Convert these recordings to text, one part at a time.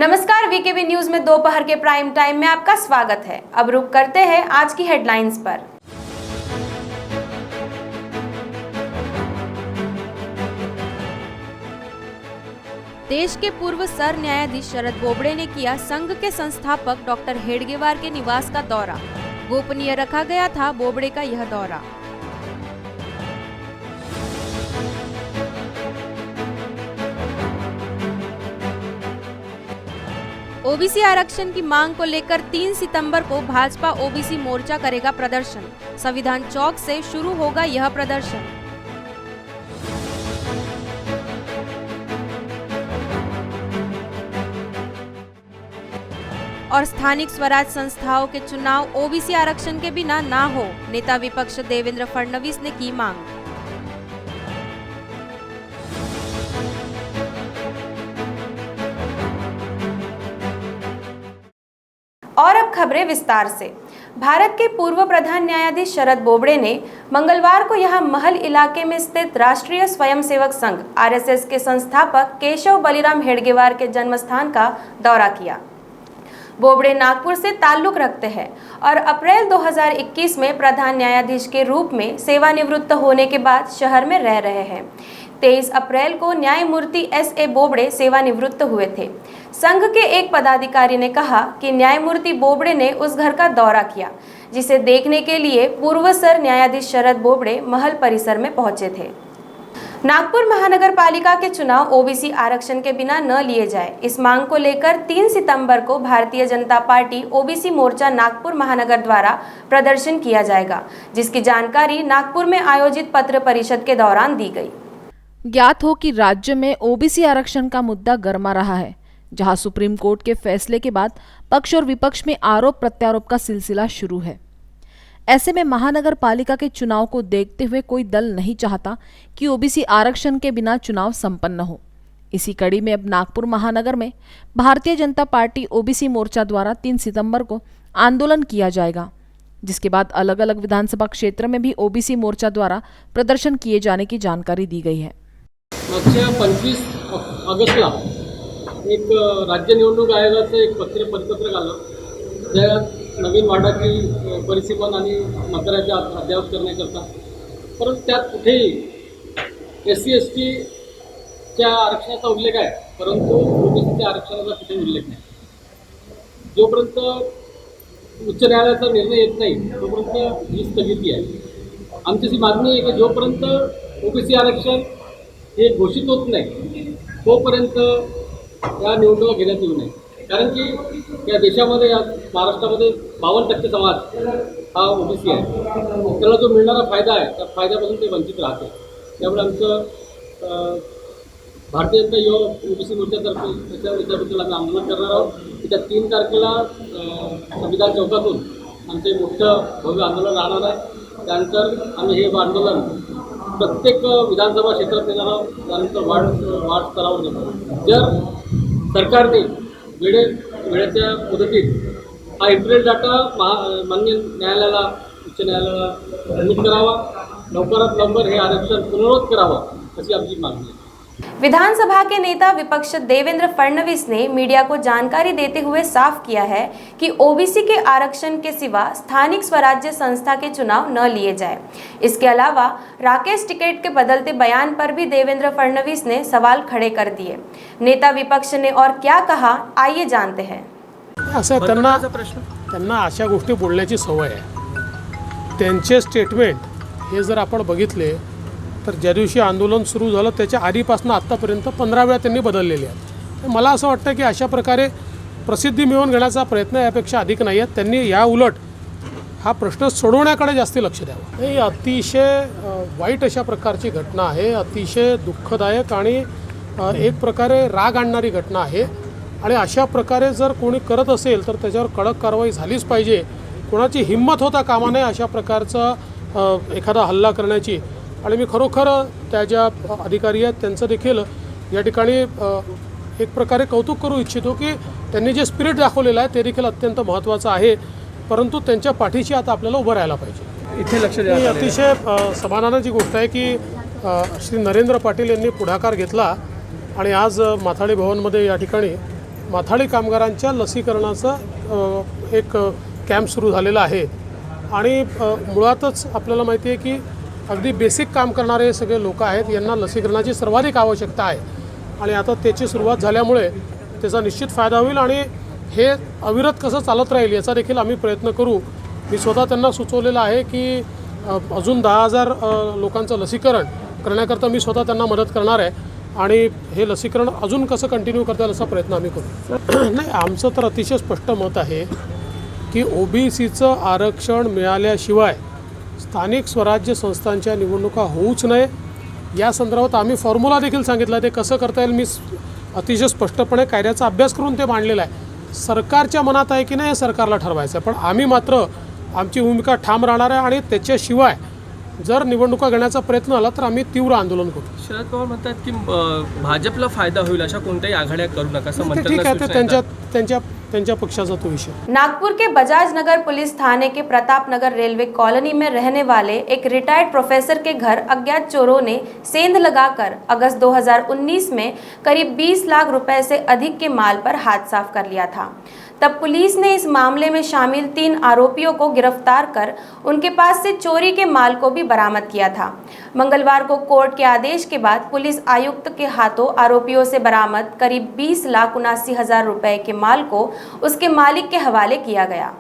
नमस्कार, VKB news में दोपहर के प्राइम टाइम में आपका स्वागत है। अब रुक करते हैं आज की हेडलाइंस पर। देश के पूर्व सर न्यायाधीश शरद बोबड़े ने किया संघ के संस्थापक डॉक्टर हेडगेवार के निवास का दौरा। गोपनीय रखा गया था बोबड़े का यह दौरा। ओबीसी आरक्षण की मांग को लेकर 3 सितंबर को भाजपा ओबीसी मोर्चा करेगा प्रदर्शन। संविधान चौक से शुरू होगा यह प्रदर्शन। और स्थानिक स्वराज संस्थाओं के चुनाव ओबीसी आरक्षण के बिना ना हो, नेता विपक्ष देवेंद्र फडणवीस ने की मांग। और अब खबरें विस्तार से। भारत के पूर्व प्रधान न्यायाधीश शरद बोबड़े ने मंगलवार को यहां महल इलाके में स्थित राष्ट्रीय स्वयंसेवक संघ आरएसएस के संस्थापक केशव बलिराम हेडगेवार के जन्मस्थान का दौरा किया। बोबड़े नागपुर से ताल्लुक रखते हैं और अप्रैल 2021 में प्रधान न्यायाधीश के रूप में सेवानिवृत्त होने के बाद शहर में रह रहे हैं। 23 अप्रैल को न्यायमूर्ति एस.ए. बोबड़े सेवानिवृत्त हुए थे। संघ के एक पदाधिकारी ने कहा कि न्यायमूर्ति बोबड़े ने उस घर का दौरा किया जिसे देखने के लिए पूर्व सर न्यायाधीश शरद बोबड़े महल परिसर में पहुंचे थे। नागपुर महानगर पालिका के चुनाव ओबीसी आरक्षण के बिना न लिए जाए, इस मांग को लेकर 3 सितंबर को भारतीय जनता पार्टी ओबीसी मोर्चा नागपुर महानगर द्वारा प्रदर्शन किया जाएगा, जिसकी जानकारी नागपुर में आयोजित पत्र परिषद के दौरान दी गई। ज्ञात हो कि राज्य में ओबीसी आरक्षण का मुद्दा गरमा रहा है, जहां सुप्रीम कोर्ट के फैसले के बाद पक्ष और विपक्ष में आरोप प्रत्यारोप का सिलसिला शुरू है। ऐसे में महानगर पालिका के चुनाव को देखते हुए कोई दल नहीं चाहता कि ओबीसी आरक्षण के बिना चुनाव संपन्न हो। इसी कड़ी में अब नागपुर महानगर में भारतीय जनता पार्टी ओबीसी मोर्चा द्वारा 3 सितंबर को आंदोलन किया जाएगा, जिसके बाद अलग अलग विधानसभा क्षेत्र में भी ओबीसी मोर्चा द्वारा प्रदर्शन किए जाने की जानकारी दी गई है। 25 ऑगस्टला एक राज्य निवडणूक आयोगाचं एक परिपत्रक आलं, ज्यात नवीन वार्डाची परिसीमन आणि मतदारांचे अद्ययावत करण्याकरता, परंतु त्यात कुठेही SC STच्या आरक्षणाचा उल्लेख आहे, परंतु ओबीसीच्या आरक्षणाचा कुठेही उल्लेख नाही। जोपर्यंत उच्च न्यायालयाचा निर्णय येत नाही तोपर्यंत ही स्थगिती आहे। आमची अशी मागणी आहे की जोपर्यंत ओबीसी आरक्षण हे घोषित होत नाही तोपर्यंत या निवडणुका घेण्यात येऊ नये, कारण की या देशामध्ये, या महाराष्ट्रामध्ये 52% समाज हा ओबीसी आहे। त्याला जो मिळणारा फायदा आहे त्या फायद्यापासून ते वंचित राहते। त्यामुळे आमचं भारतीय जनता युवा ओबीसी मोर्चातर्फे त्याच्याबद्दल आम्ही आंदोलन करणार आहोत की त्या 3 तारखेला संविधान चौकातून आमचे मोठं भव्य आंदोलन राहणार आहे। त्यानंतर आम्ही हे आंदोलन प्रत्येक विधानसभा क्षेत्रात नेणार आहोत, त्यानंतर वार्ड स्तरावर नेणार। जर सरकारने वेळेच्या मुदतीत हा एप्रिल डाटा मान्य न्यायालयाला, उच्च न्यायालयाला सबमिट करावा, लवकरात लवकर हे आरक्षण पुनर्वत करावं अशी आमची मागणी आहे। विधानसभा के नेता विपक्ष देवेंद्र फडणवीस ने मीडिया को जानकारी देते हुए साफ किया है कि ओबीसी के आरक्षण के सिवा स्थानिक स्वराज्य संस्था के चुनाव न लिए जाए। इसके अलावा राकेश टिकैत के बदलते बयान पर भी देवेंद्र फडणवीस ने सवाल खड़े कर दिए। नेता विपक्ष ने और क्या कहा, आइए जानते हैं। असं त्यांना अशा गोष्टी बोलण्याची सवय आहे। त्यांचे स्टेटमेंट हे जर आपण बघितले तर ज्या दिवशी आंदोलन सुरू झालं त्याच्या आधीपासून आत्तापर्यंत 15 वेळा त्यांनी बदललेले आहेत। मला असं वाटतं की अशा प्रकारे प्रसिद्धी मिळवून घेण्याचा प्रयत्न यापेक्षा अधिक नाही आहे। त्यांनी या उलट हा प्रश्न सोडवण्याकडे जास्त लक्ष द्यावं। ही अतिशय वाईट अशा प्रकारची घटना आहे, अतिशय दुःखदायक आणि एक प्रकारे राग आणणारी घटना आहे। आणि अशा प्रकारे जर कोणी करत असेल तर त्याच्यावर कडक कारवाई झालीच पाहिजे। कोणाची हिंमत होता कामा नये अशा प्रकारचा एखादा हल्ला करण्याची। आणि मी खरोखर त्या ज्या अधिकारी आहेत त्यांचं देखील या ठिकाणी एक प्रकारे कौतुक करू इच्छितो की त्यांनी जे स्पिरिट दाखवलेलं आहे ते देखील अत्यंत महत्त्वाचं आहे, परंतु त्यांच्या पाठीशी आता आपल्याला उभं राहायला पाहिजे। इथे लक्ष द्या। अतिशय समाधानाची गोष्ट आहे की श्री नरेंद्र पाटील यांनी पुढाकार घेतला आणि आज माथाडी भवनमध्ये या ठिकाणी माथाडी कामगारांच्या लसीकरणाचं एक कॅम्प सुरू झालेला आहे आणि मुळातच आपल्याला माहिती आहे की अगदी बेसिक काम करणारे सगळे लोक आहेत, यांना लसीकरणाची सर्वाधिक आवश्यकता आहे आणि आता त्याची सुरुवात झाल्यामुळे त्याचा निश्चित फायदा होईल आणि हे अविरत कसं चालत राहील याचा देखील आम्ही प्रयत्न करू. मी स्वतः त्यांना सुचवलेलं आहे की अजून 10,000 लोकांचं लसीकरण करण्याकरता मी स्वतः त्यांना मदत करणार आहे आणि हे लसीकरण अजून कसं कंटिन्यू करता येईल असा प्रयत्न आम्ही करू. नाही, आमचं तर अतिशय स्पष्ट मत आहे की OBCचं आरक्षण मिळाल्याशिवाय स्थानिक स्वराज्य संस्थांच्या निवडणुका होऊच नये. या संदर्भात आम्ही फॉर्म्युला देखील सांगितला, ते कसं करता येईल मी अतिशय स्पष्टपणे कायद्याचा अभ्यास करून ते मांडलेला आहे. सरकारच्या मनात आहे की नाही हे सरकारला ठरवायचं आहे, पण आम्ही मात्र आमची भूमिका ठाम राहणार आहे आणि त्याच्याशिवाय जर निवडणुका घेण्याचा प्रयत्न आला तर आम्ही तीव्र आंदोलन करू. शरद पवार म्हणतात की भाजपला फायदा होईल अशा कोणत्याही आघाड्या करू नका असं ते ठीक आहे, ते त्यांच्या पक्षाचा तो विषय. नागपुर के बजाज नगर पुलिस थाने के प्रताप नगर रेलवे कॉलोनी में रहने वाले एक रिटायर्ड प्रोफेसर के घर अज्ञात चोरों ने सेंध लगाकर अगस्त 2019 में करीब 20 लाख रुपए से अधिक के माल पर हाथ साफ कर लिया था. तब पुलिस ने इस मामले में शामिल 3 आरोपियों को गिरफ्तार कर उनके पास से चोरी के माल को भी बरामद किया था. मंगलवार को कोर्ट के आदेश के बाद पुलिस आयुक्त के हाथों आरोपियों से बरामद करीब 20,79,000 रुपए के माल को उसके मालिक के हवाले किया गया.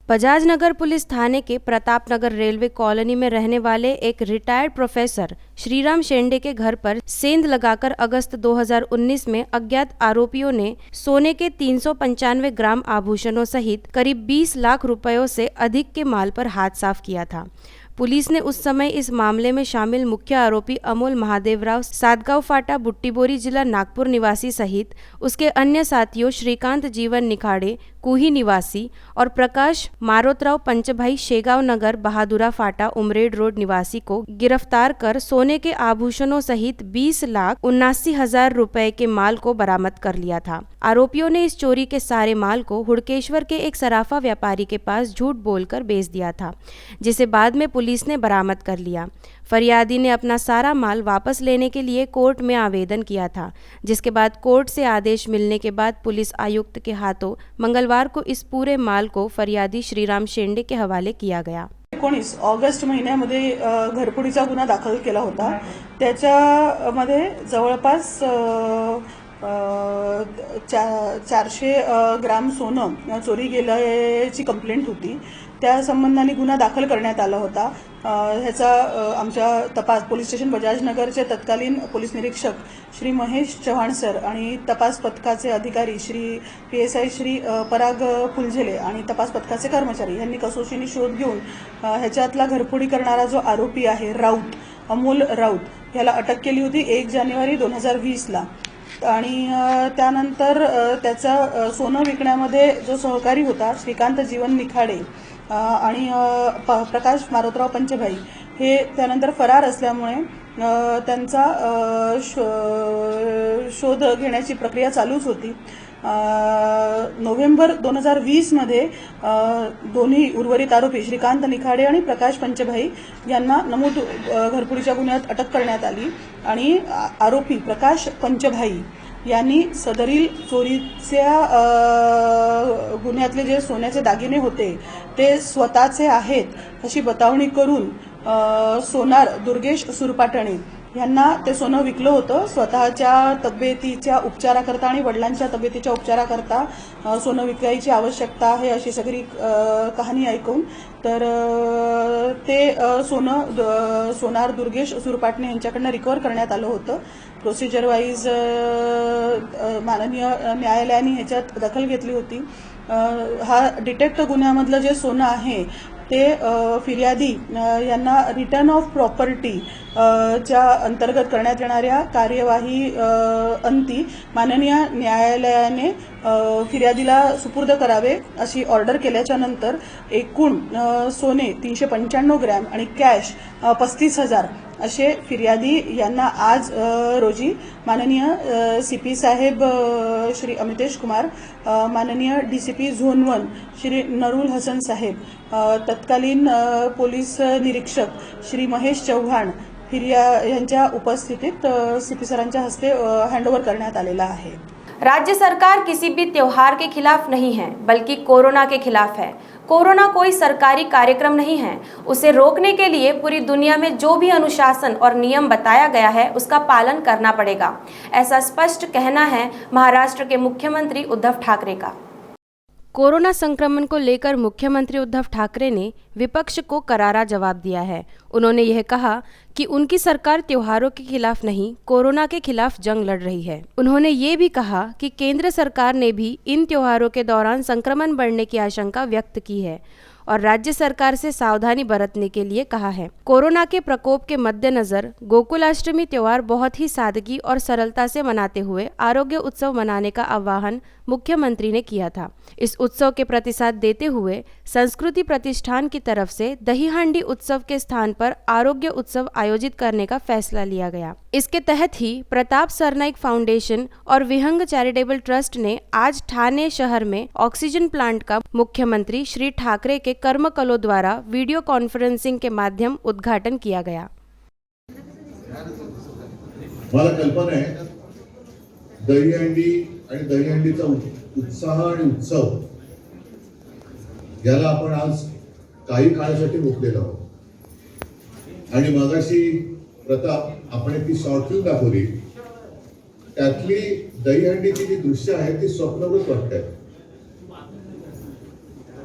बजाज नगर पुलिस थाने के प्रताप नगर रेलवे कॉलोनी में रहने वाले एक रिटायर्ड प्रोफेसर श्रीराम शेंडे के घर पर सेंध लगाकर अगस्त 2019 में अज्ञात आरोपियों ने सोने के 395 ग्राम आभूषणों सहित करीब 20 लाख रुपयों से अधिक के माल पर हाथ साफ किया था. पुलिस ने उस समय इस मामले में शामिल मुख्य आरोपी अमोल महादेवराव सातगांव फाटा बुट्टीबोरी जिला नागपुर निवासी सहित उसके अन्य साथियों श्रीकांत जीवन निखाड़े कुही निवासी और प्रकाश मारोतराव पंचभाई शेगाव नगर बहादुरा फाटा उमरेड रोड निवासी को गिरफ्तार कर सोने के आभूषणों सहित 20,79,000 रुपए के माल को बरामद कर लिया था. आरोपियों ने इस चोरी के सारे माल को हुड़केश्वर के एक सराफा व्यापारी के पास झूठ बोलकर बेच दिया था, जिसे बाद में पुलिस ने बरामद कर लिया. फरियादी ने अपना सारा माल वापस लेने के लिए कोर्ट में आवेदन किया था, जिसके बाद कोर्ट से आदेश मिलने के बाद पुलिस आयुक्त के हाथों मंगलवार को इस पूरे माल को फरियादी श्रीराम शेंडे के हवाले किया गया. 19 ऑगस्ट महिन्यामध्ये घरफोडीचा गुन्हा दाखल केला होता. त्याच्यामध्ये जवळपास 400 ग्राम सोनं चोरी गेल्याची कंप्लेंट होती. त्या संबंधाने गुन्हा दाखल करण्यात आला होता. ह्याचा आमच्या तपास पोलीस स्टेशन बजाजनगरचे तत्कालीन पोलीस निरीक्षक श्री महेश चव्हाण सर आणि तपास पथकाचे अधिकारी श्री PSI श्री पराग फुलझेले आणि तपास पथकाचे कर्मचारी यांनी कसोशीने शोध घेऊन ह्याच्यातला घरफोडी करणारा जो आरोपी आहे राऊत अमोल राऊत याला अटक केली होती 1 जानेवारी 2020ला. आणि त्यानंतर त्याचा सोनं विकण्यामध्ये जो सहकारी होता श्रीकांत जीवन निखाडे आणि प्रकाश मारोतराव पंचभाई हे त्यानंतर फरार असल्यामुळे त्यांचा शोध घेण्याची प्रक्रिया चालूच होती. नोव्हेंबर 2020 मध्ये दोन्ही उर्वरित आरोपी श्रीकांत निखाडे आणि प्रकाश पंचभाई यांना नमूद घरफोडीच्या गुन्ह्यात अटक करण्यात आली आणि आरोपी प्रकाश पंचभाई यांनी सदरील चोरीच्या गुन्ह्यातले जे सोन्याचे दागिने होते ते स्वतःचे आहेत अशी बतावणी करून सोनार दुर्गेश सुरपाटणे यांना ते सोनं विकलं होतं. स्वतःच्या तब्येतीच्या उपचाराकरता आणि वडिलांच्या तब्येतीच्या उपचाराकरता सोनं विकायची आवश्यकता आहे अशी सगळी कहाणी ऐकून तर ते सोनं सोनार दुर्गेश सुरपाटणे यांच्याकडनं रिकव्हर करण्यात आलं होतं. प्रोसिजर वाईज माननीय न्यायालयाने ह्याच्यात दखल घेतली होती. हा डिटेक्ट गुन्ह्यामधलं जे सोनं आहे ते फिर्यादी यांना रिटर्न ऑफ प्रॉपर्टी च्या अंतर्गत करण्यात येणाऱ्या कार्यवाही अंती माननीय न्यायालयाने फिर्यादीला सुपूर्द करावे अशी ऑर्डर केल्याच्या नंतर एकूण सोने 395 ग्रॅम आणि कॅश 35,000 असे फिर्यादी यांना आज रोजी माननीय CP साहेब श्री अमितेश कुमार, माननीय DCP झोन 1 श्री नरुल हसन साहेब, तत्कालीन पोलीस निरीक्षक श्री महेश चव्हाण यांच्या उपस्थितीत CP सरांच्या हस्ते हँडओव्हर करण्यात आलेला आहे. राज्य सरकार किसी भी त्योहार के खिलाफ नहीं है, बल्कि कोरोना के खिलाफ है। कोरोना कोई सरकारी कार्यक्रम नहीं है। उसे रोकने के लिए पूरी दुनिया में जो भी अनुशासन और नियम बताया गया है उसका पालन करना पड़ेगा, ऐसा स्पष्ट कहना है महाराष्ट्र के मुख्यमंत्री उद्धव ठाकरे का। कोरोना संक्रमण को लेकर मुख्यमंत्री उद्धव ठाकरे ने विपक्ष को करारा जवाब दिया है। उन्होंने यह कहा कि उनकी सरकार त्योहारों के खिलाफ नहीं, कोरोना के खिलाफ जंग लड़ रही है। उन्होंने ये भी कहा कि केंद्र सरकार ने भी इन त्योहारों के दौरान संक्रमण बढ़ने की आशंका व्यक्त की है और राज्य सरकार से सावधानी बरतने के लिए कहा है। कोरोना के प्रकोप के मद्देनजर गोकुलाष्टमी त्योहार बहुत ही सादगी और सरलता से मनाते हुए आरोग्य उत्सव मनाने का आह्वान मुख्यमंत्री ने किया था। इस उत्सव के प्रतिसाद देते हुए संस्कृति प्रतिष्ठान की तरफ से दही हांडी उत्सव के स्थान पर आरोग्य उत्सव आयोजित करने का फैसला लिया गया। इसके तहत ही प्रताप सरनाइक फाउंडेशन और विहंग चैरिटेबल ट्रस्ट ने आज ठाणे शहर में ऑक्सीजन प्लांट का मुख्यमंत्री श्री ठाकरे के कर्मकलो द्वारा वीडियो कॉन्फ्रेंसिंग के माध्यम उद्घाटन किया गया। मला कल्पना आहे दहीहंडी आणि दहीहंडीचा उत्साह आणि उत्सव याला आपण आज काही काळासाठी रोखलेलो आहोत आणि मगाशी प्रताप आपण ती शॉर्ट फिल्म दाखवली, त्यातली दहीहंडीची जी दृश्य आहेत ती स्वप्नवत वाटतात।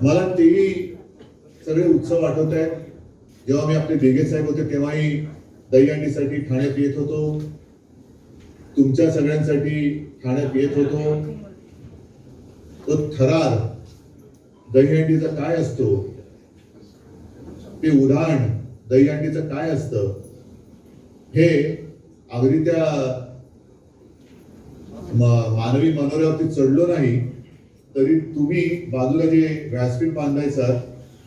मला तेही सगळे उत्सव आठवत आहेत जेव्हा मी आपले बेगे साहेब होते तेव्हाही दहीहंडीसाठी ठाण्यात येत होतो, तुमच्या सगळ्यांसाठी ठाण्यात येत होतो। तो थरार दहीहंडीचा काय असतो, ते उधाण दहीहंडीचं काय असतं हे अगदी त्या मानवी मनोऱ्यावरती चढलो नाही तरी तुम्ही बाजूला जे व्यासपीठ बांधायचं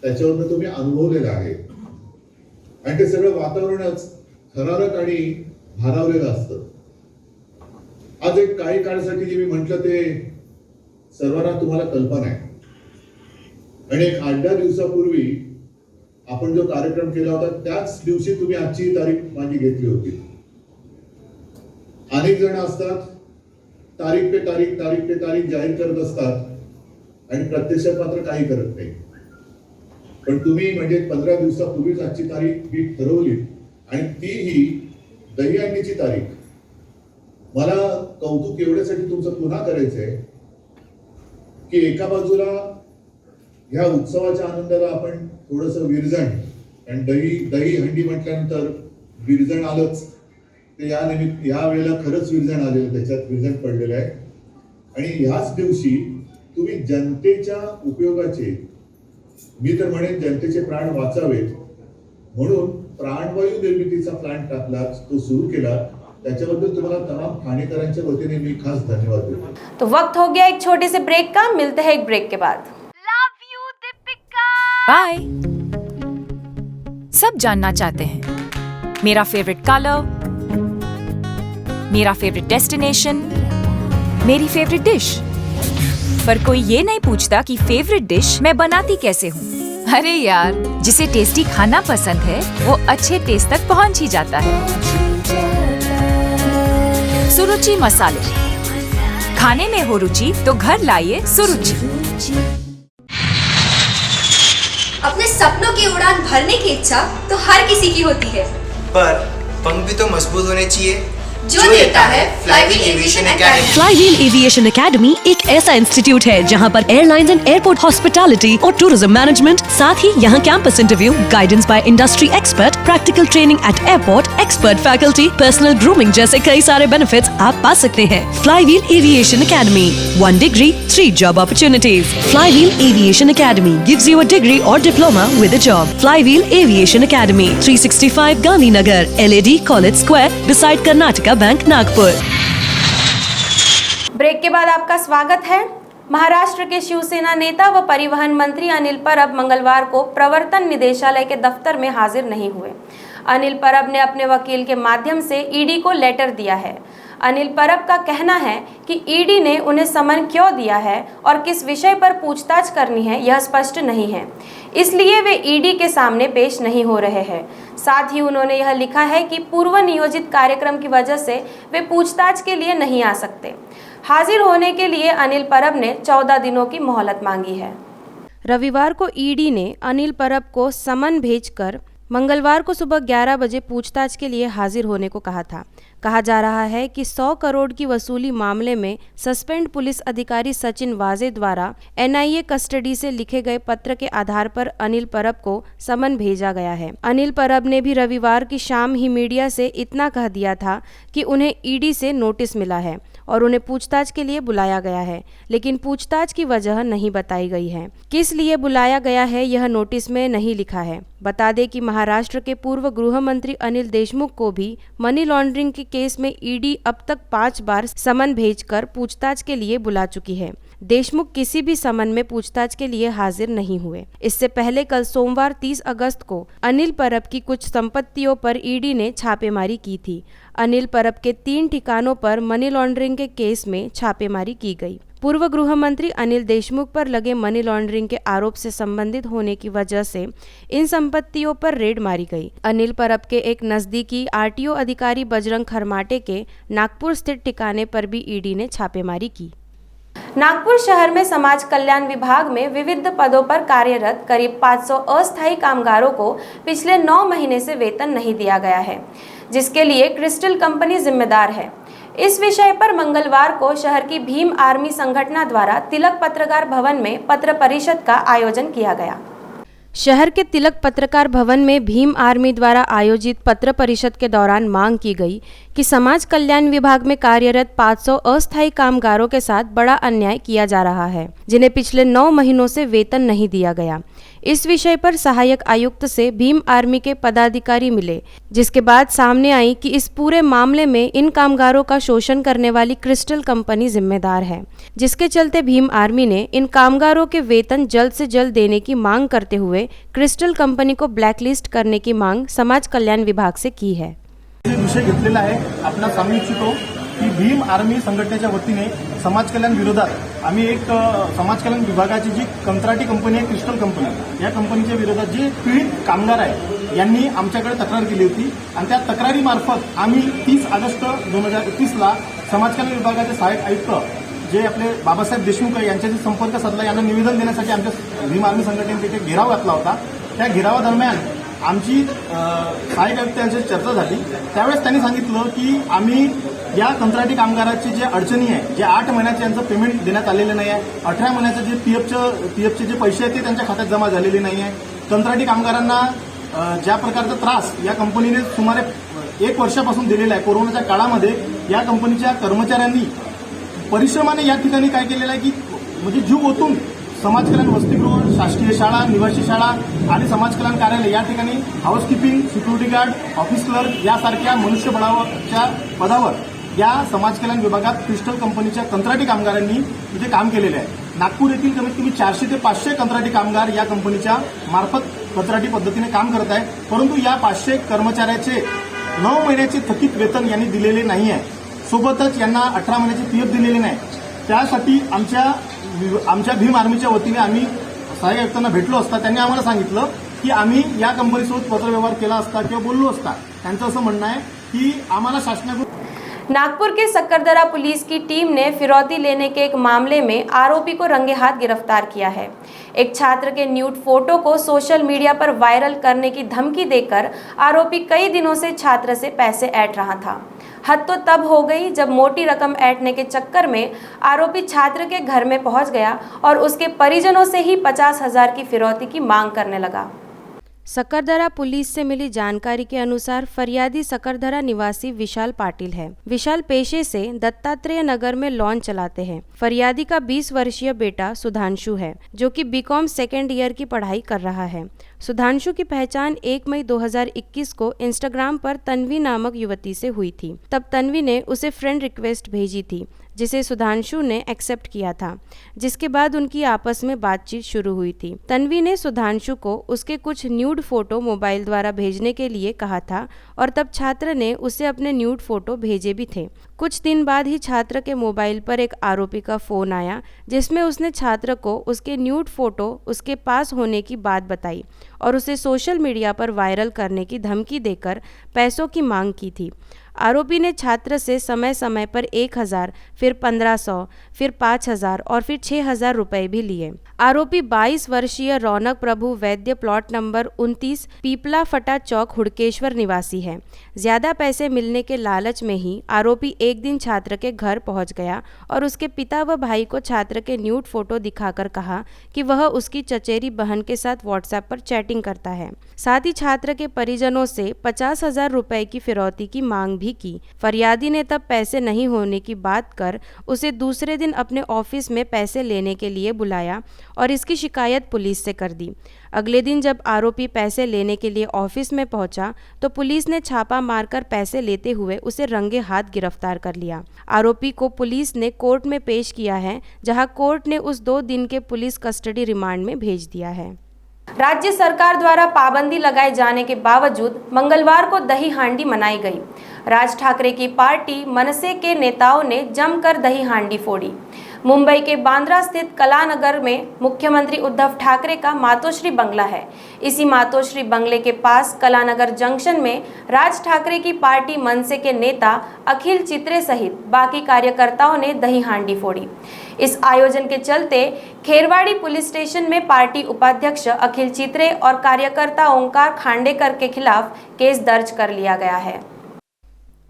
त्याच्यावरनं तुम्ही अनुभवलेलं आहे आणि ते सगळं वातावरणच थरारक आणि भारावलेलं असतं। आज एक काही काळासाठी जे मी म्हटलं ते सर्वांना तुम्हाला कल्पना आहे आणि एक 8-10 दिवसापूर्वी आपण जो कार्यक्रम केला होता त्याच दिवशी तुम्ही आजची तारीख माझी घेतली होती। अनेक जण असतात तारीख पे तारीख जाहीर करत असतात आणि प्रत्यक्षात मात्र काही करत नाही, पण तुम्ही म्हणजे 15 दिवसापूर्वीच आजची तारीख मी ठरवली आणि तीही दहीहंडीची तारीख। मला कौतुक एवढ्यासाठी तुमचं पुन्हा करायचंय की एका बाजूला ह्या उत्सवाच्या आनंदाला आपण थोडंसं विरजण आणि दही हंडी म्हटल्यानंतर विरजण आलंच, ते या वेळेला खरंच विरजण आलेलं, त्याच्यात विरजण पडलेलं आहे आणि ह्याच दिवशी तुम्ही जनतेच्या उपयोगाचे, मी तर म्हणेन जनतेचे प्राण वाचावेत म्हणून प्राणवायू निर्मितीचा प्लांट टाकला, तो सुरू केला, त्याच्याबद्दल तुम्हाला तमाम ठाणेकरांच्या वतीने मी खास धन्यवाद देतो। तो वक्त हो गया एक छोटे से ब्रेक का, मिलते हैं एक ब्रेक के बाद। Love you Deepika. बाय। सब जानना चाहते हैं मेरा फेवरेट कलर, मेरा फेवरेट डेस्टिनेशन, मेरी फेवरेट डिश, पर कोई ये नहीं पूछता कि फेवरेट डिश मैं बनाती कैसे हूँ। अरे यार, जिसे टेस्टी खाना पसंद है वो अच्छे टेस्ट तक पहुँच ही जाता है। सुरुचि मसाले, खाने में हो रुचि तो घर लाइए सुरुचि। अपने सपनों की उड़ान भरने की इच्छा तो हर किसी की होती है, पर पंख भी तो मजबूत होने चाहिए जो देता है flywheel aviation academy. Flywheel aviation academy एक ऐसा इंस्टीट्यूट है जहां पर एयरलाइंस एंड एयरपोर्ट हॉस्पिटैलिटी और टूरिज्म मैनेजमेंट, साथ ही यहां campus interview, guidance by industry expert, practical training at airport, expert faculty, personal grooming जैसे कई सारे बेनिफिट्स आप पा सकते हैं। Flywheel aviation academy, 1 degree, 3 job opportunities. Flywheel Aviation Academy gives you a degree or diploma with a job. Flywheel Aviation Academy, 365 Gandhinagar, LAD College Square, beside Karnataka bank Nagpur. Break के बाद आपका स्वागत है। महाराष्ट्र के शिवसेना नेता व परिवहन मंत्री अनिल परब मंगलवार को प्रवर्तन निदेशालय के दफ्तर में हाजिर नहीं हुए। अनिल परब ने अपने वकील के माध्यम से ईडी को लेटर दिया है। अनिल परब का कहना है कि ईडी ने उन्हें समन क्यों दिया है और किस विषय पर पूछताछ करनी है यह स्पष्ट नहीं है, इसलिए वे ईडी के सामने पेश नहीं हो रहे हैं। साथ ही उन्होंने यह लिखा है कि पूर्व नियोजित कार्यक्रम की वजह से वे पूछताछ के लिए नहीं आ सकते। हाजिर होने के लिए अनिल परब ने 14 दिनों की मोहलत मांगी है। रविवार को ईडी ने अनिल परब को समन भेजकर मंगलवार को सुबह 11 बजे पूछताछ के लिए हाजिर होने को कहा था। कहा जा रहा है कि 100 करोड़ की वसूली मामले में सस्पेंड पुलिस अधिकारी सचिन वाजे द्वारा एनआईए कस्टडी से लिखे गए पत्र के आधार पर अनिल परब को समन भेजा गया है। अनिल परब ने भी रविवार की शाम ही मीडिया से इतना कह दिया था कि उन्हें ईडी से नोटिस मिला है और उन्हें पूछताछ के लिए बुलाया गया है, लेकिन पूछताछ की वजह नहीं बताई गई है। किस लिए बुलाया गया है यह नोटिस में नहीं लिखा है। बता दें कि महाराष्ट्र के पूर्व गृह मंत्री अनिल देशमुख को भी मनी लॉन्ड्रिंग के केस में ईडी अब तक 5 बार समन भेजकर पूछताछ के लिए बुला चुकी है। देशमुख किसी भी समन में पूछताछ के लिए हाजिर नहीं हुए। इससे पहले कल सोमवार 30 अगस्त को अनिल परब की कुछ संपत्तियों पर ईडी ने छापेमारी की थी। अनिल परब के 3 ठिकानों पर मनी लॉन्ड्रिंग के केस में छापेमारी की गई। पूर्व गृह मंत्री अनिल देशमुख पर लगे मनी लॉन्ड्रिंग के आरोप से संबंधित होने की वजह से इन संपत्तियों पर रेड मारी गई। अनिल परब के एक नजदीकी आरटीओ अधिकारी बजरंग खरमाटे के नागपुर स्थित ठिकाने पर भी ईडी ने छापेमारी की। नागपुर शहर में समाज कल्याण विभाग में विविध पदों पर कार्यरत करीब 500 अस्थायी कामगारों को पिछले 9 महीने से वेतन नहीं दिया गया है, जिसके लिए क्रिस्टल कंपनी जिम्मेदार है। इस विषय पर मंगलवार को शहर की भीम आर्मी संगठन द्वारा तिलक पत्रकार भवन में पत्र परिषद का आयोजन किया गया। शहर के तिलक पत्रकार भवन में भीम आर्मी द्वारा आयोजित पत्र परिषद के दौरान मांग की गई कि समाज कल्याण विभाग में कार्यरत 500 अस्थायी कामगारों के साथ बड़ा अन्याय किया जा रहा है, जिन्हें पिछले 9 महीनों से वेतन नहीं दिया गया। इस विषय पर सहायक आयुक्त से भीम आर्मी के पदाधिकारी मिले, जिसके बाद सामने आई कि इस पूरे मामले में इन कामगारों का शोषण करने वाली क्रिस्टल कंपनी जिम्मेदार है, जिसके चलते भीम आर्मी ने इन कामगारों के वेतन जल्द से जल्द देने की मांग करते हुए क्रिस्टल कंपनी को ब्लॅकलिस्ट करने की मांग समाज कल्याण विभाग से की है। विषय घेतलेला आहे आपला सांगू इच्छितो की भीम आर्मी संघटनेच्या वतीने समाज कल्याण विरोधात आम्ही एक समाज कल्याण विभागाची जी कंत्राटी कंपनी आहे क्रिस्टल कंपनी, या कंपनीच्या विरोधात जे पीडित कामगार आहे यांनी आमच्याकडे तक्रार केली होती आणि त्या तक्रारीमार्फत आम्ही 30 ऑगस्ट 2021ला समाज कल्याण विभागाचे सहाय्यक आयुक्त जे आपले बाबासाहेब देशमुख यांच्याशी संपर्क साधला, यांना निवेदन देण्यासाठी आमच्या भीम आर्मी संघटनेने तिथे घेराव घातला होता। त्या घेरावादरम्यान आमची सहाय्यक आयुक्त यांच्याशी चर्चा झाली। त्यावेळेस त्यांनी सांगितलं की आम्ही या कंत्राटी कामगाराची जे अडचणी आहे, जे 8 महिन्याचे यांचं पेमेंट देण्यात आलेलं नाही आहे, 18 महिन्याचे जे पीएफचे जे पैसे आहेत ते त्यांच्या खात्यात जमा झालेले नाही आहे, कंत्राटी कामगारांना ज्या प्रकारचा त्रास या कंपनीने सुमारे 1 वर्षापासून दिलेला आहे, कोरोनाच्या काळामध्ये या कंपनीच्या कर्मचाऱ्यांनी परिश्रमाने या ठिकाणी काय केलेलं आहे की म्हणजे जीव ओतून समाज कल्याण वसतिगृह, शासकीय शाळा, निवासी शाळा आणि समाज कल्याण कार्यालय या ठिकाणी housekeeping, security guard, office clerk यासारख्या मनुष्यबळाच्या पदावर या समाज कल्याण विभागात क्रिस्टल कंपनीच्या कंत्राटी कामगारांनी तिथे काम केलेले आहे। नागपूर येथील कमीत कमी 400 ते 500 कंत्राटी कामगार या कंपनीच्या मार्फत कंत्राटी पद्धतीने काम करत आहेत, परंतु या 500 कर्मचाऱ्याचे 9 महिन्याचे थकीत वेतन यांनी दिलेले नाही आहे, सोबतच यांना 18 महिन्याचे पीएफ दिलेले नाही। त्यासाठी आमच्या भीम आर्मीच्या वतीने आम्ही सहाय्यक आयुक्तांना भेटलो असता त्यांनी आम्हाला सांगितलं की आम्ही या कंपनीसोबत पत्रव्यवहार केला असता किंवा बोललो असता। त्यांचं असं म्हणणं आहे की आम्हाला शासनाकडून नागपुर के सक्करदरा पुलिस की टीम ने फिरौती लेने के एक मामले में आरोपी को रंगे हाथ गिरफ्तार किया है। एक छात्र के न्यूड फोटो को सोशल मीडिया पर वायरल करने की धमकी देकर आरोपी कई दिनों से छात्र से पैसे ऐंठ रहा था। हद तो तब हो गई जब मोटी रकम ऐंठने के चक्कर में आरोपी छात्र के घर में पहुंच गया और उसके परिजनों से ही 50,000 की फिरौती की मांग करने लगा। सक्करदरा पुलिस से मिली जानकारी के अनुसार फरियादी सक्करदरा निवासी विशाल पाटिल है। विशाल पेशे से दत्तात्रेय नगर में लॉन चलाते हैं। फरियादी का 20 वर्षीय बेटा सुधांशु है, जो कि बीकॉम 2nd ईयर की पढ़ाई कर रहा है। सुधांशु की पहचान 1 मई 2021 को इंस्टाग्राम पर तन्वी नामक युवती से हुई थी। तब तन्वी ने उसे फ्रेंड रिक्वेस्ट भेजी थी, जिसे सुधांशु ने एक्सेप्ट किया था, जिसके बाद उनकी आपस में बातचीत शुरू हुई थी। तन्वी ने सुधांशु को उसके कुछ न्यूड फोटो मोबाइल द्वारा भेजने के लिए कहा था और तब छात्र ने उसे अपने न्यूड फोटो भेजे भी थे। कुछ दिन बाद ही छात्र के मोबाइल पर एक आरोपी का फ़ोन आया, जिसमें उसने छात्र को उसके न्यूड फोटो उसके पास होने की बात बताई और उसे सोशल मीडिया पर वायरल करने की धमकी देकर पैसों की मांग की थी। आरोपी ने छात्र से समय समय पर 1000, फिर 1500, फिर 5000 और फिर 6000 रुपए भी लिए। आरोपी 22 वर्षीय रौनक प्रभु वैद्य प्लॉट नंबर 29 पीपला फटा चौक हुड़केश्वर निवासी है। ज्यादा पैसे मिलने के लालच में ही आरोपी एक दिन छात्र के घर पहुंच गया और उसके पिता व भाई को छात्र के न्यूड फोटो दिखाकर कहा कि वह उसकी चचेरी बहन के साथ व्हाट्सएप पर चैटिंग करता है। साथ ही छात्र के परिजनों से 50,000 रुपए की फिरौती की मांग भी की। फरियादी ने तब पैसे नहीं होने की बात कर उसे दूसरे दिन अपने ऑफिस में पैसे लेने के लिए बुलाया और इसकी शिकायत पुलिस से कर दी। अगले दिन जब आरोपी पैसे लेने के लिए ऑफिस में पहुंचा तो पुलिस ने छापा मारकर पैसे लेते हुए उसे रंगे हाथ गिरफ्तार कर लिया। आरोपी को पुलिस ने कोर्ट में पेश किया है, जहां कोर्ट ने उस 2 दिन के पुलिस कस्टडी रिमांड में भेज दिया है। राज्य सरकार द्वारा पाबंदी लगाए जाने के बावजूद मंगलवार को दही हांडी मनाई गई। राज ठाकरे की पार्टी मनसे के नेताओं ने जमकर दही हांडी फोड़ी। मुंबई के बांद्रा स्थित कलानगर में मुख्यमंत्री उद्धव ठाकरे का मातोश्री बंगला है। इसी मातोश्री बंगले के पास कलानगर जंक्शन में राज ठाकरे की पार्टी मनसे के नेता अखिल चित्रे सहित बाकी कार्यकर्ताओं ने दही हांडी फोड़ी। इस आयोजन के चलते खेरवाड़ी पुलिस स्टेशन में पार्टी उपाध्यक्ष अखिल चित्रे और कार्यकर्ता ओंकार खांडेकर के खिलाफ केस दर्ज कर लिया गया है।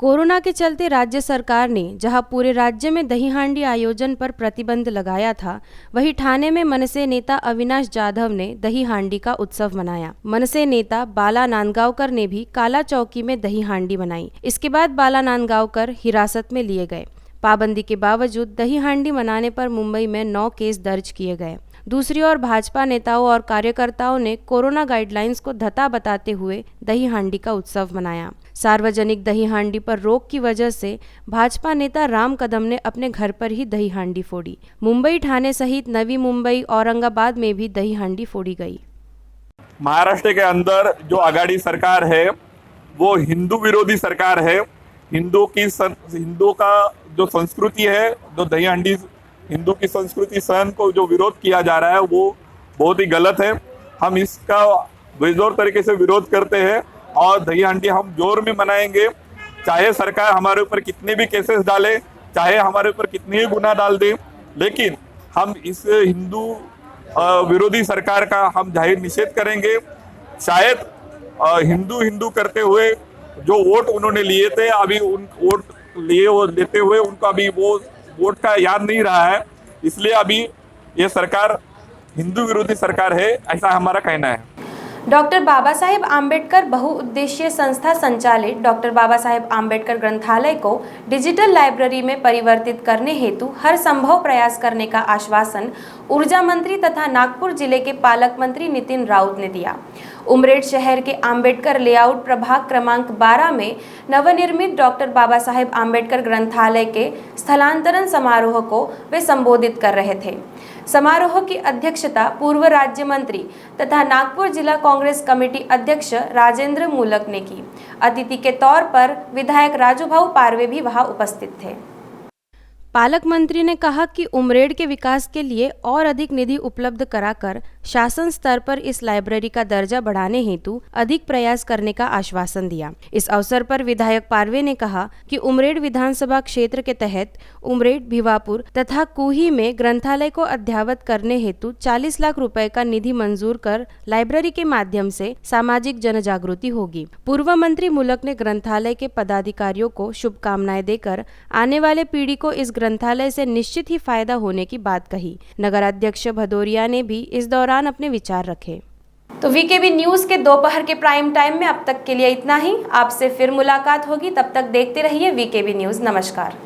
कोरोना के चलते राज्य सरकार ने जहां पूरे राज्य में दही हांडी आयोजन पर प्रतिबंध लगाया था, वहीं ठाणे में मनसे नेता अविनाश जाधव ने दही हांडी का उत्सव मनाया। मनसे नेता बाला नांदगांवकर ने भी काला चौकी में दही हांडी मनाई। इसके बाद बाला नांदगांवकर हिरासत में लिए गए। पाबंदी के बावजूद दही हांडी मनाने पर मुंबई में 9 केस दर्ज किए गए। दूसरी ओर भाजपा नेताओं और कार्यकर्ताओं ने कोरोना गाइडलाइंस को धता बताते हुए दही हांडी का उत्सव मनाया। सार्वजनिक दही हांडी पर रोक की वजह से भाजपा नेता राम कदम ने अपने घर पर ही दही हांडी फोड़ी। मुंबई, ठाणे सहित नवी मुंबई, औरंगाबाद में भी दही हांडी फोड़ी गई। महाराष्ट्र के अंदर जो आघाड़ी सरकार है वो हिंदू विरोधी सरकार है। हिंदू का जो संस्कृति है, जो दही हांडी हिंदू की संस्कृति सहन को जो विरोध किया जा रहा है वो बहुत ही गलत है। हम इसका बेजोर तरीके से विरोध करते हैं और दही हांडी हम जोर में मनाएंगे। चाहे सरकार हमारे ऊपर कितने भी केसेस डाले, चाहे हमारे ऊपर कितने भी गुना डाल दे, लेकिन हम इस हिंदू विरोधी सरकार का हम जाहिर निषेध करेंगे। शायद हिंदू करते हुए जो वोट उन्होंने लिए थे, अभी उन वोट लेते हुए उनको अभी वो वोट का याद नहीं रहा है, इसलिए अभी ये सरकार हिंदू विरोधी सरकार है, ऐसा हमारा कहना है। डॉक्टर बाबा साहेब आम्बेडकर बहुउद्देशीय संस्था संचालित डॉक्टर बाबा साहेब आम्बेडकर ग्रंथालय को डिजिटल लाइब्रेरी में परिवर्तित करने हेतु हर संभव प्रयास करने का आश्वासन ऊर्जा मंत्री तथा नागपुर जिले के पालक मंत्री नितिन राउत ने दिया। उमरेड शहर के आम्बेडकर लेआउट प्रभाग क्रमांक 12 में नवनिर्मित डॉक्टर बाबा साहेब आम्बेडकर ग्रंथालय के स्थलांतरण समारोह को वे संबोधित कर रहे थे। समारोह की अध्यक्षता पूर्व राज्य मंत्री तथा नागपुर जिला कांग्रेस कमेटी अध्यक्ष राजेंद्र मूलक ने की। अतिथि के तौर पर विधायक राजूभाऊ पारवे भी वहां उपस्थित थे। पालक मंत्री ने कहा कि उमरेड के विकास के लिए और अधिक निधि उपलब्ध कराकर शासन स्तर पर इस लाइब्रेरी का दर्जा बढ़ाने हेतु अधिक प्रयास करने का आश्वासन दिया। इस अवसर पर विधायक पारवे ने कहा कि उमरेड विधानसभा क्षेत्र के तहत उमरेड, भिवापुर तथा कुही में ग्रंथालय को अद्ययावत करने हेतु 40 लाख रुपए का निधि मंजूर कर लाइब्रेरी के माध्यम से सामाजिक जनजागृति होगी। पूर्व मंत्री मूलक ने ग्रंथालय के पदाधिकारियों को शुभकामनाएं देकर आने वाले पीढ़ी को इस ग्रंथालय से निश्चित ही फायदा होने की बात कही। नगर अध्यक्ष भदौरिया ने भी इस दौरान अपने विचार रखे। तो वीकेबी न्यूज के दोपहर के प्राइम टाइम में अब तक के लिए इतना ही। आपसे फिर मुलाकात होगी, तब तक देखते रहिए वीकेबी न्यूज। नमस्कार।